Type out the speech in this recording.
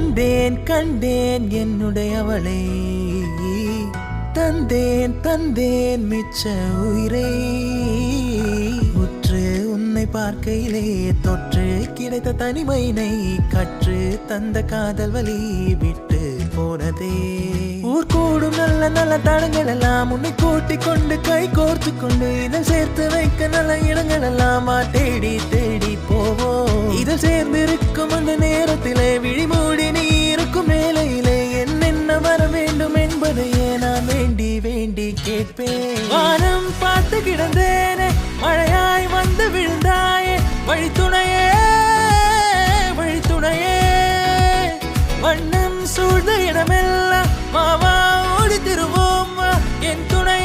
கண்டேன் கண்டேன் என்னுடையவளை தந்தேன் தந்தேன் மிச்ச உயிரை உற்று உன்னை பார்க்கையிலே தொற்று கிடைத்த தனிமையினை கற்று தந்த காதல் வலி விட்டு போனதே ஊர் கூடும் நல்ல நல்ல தடங்கள் எல்லாம் உன்னை கூட்டிக் கொண்டு கை கோர்த்து கொண்டு இதை சேர்த்து வைக்க நல்ல இடங்கள் எல்லாம் தேடி தேடி போவோம் இதில் சேர்ந்திருக்கும் அந்த நேரத்திலே விழிமூடி நீ இருக்கும் வேலையிலே என்னென்ன வர வேண்டும் என்பதையே நான் வேண்டி வேண்டி கேட்பேன் வானம் பார்த்து கிடந்தேனே மழையாய் வந்து விழுந்தாயே வழித்துணையே வழித்துணையே வண்ணம் சூழ்ந்த இடமெல்லாம் மாவா ஓடி திருவோ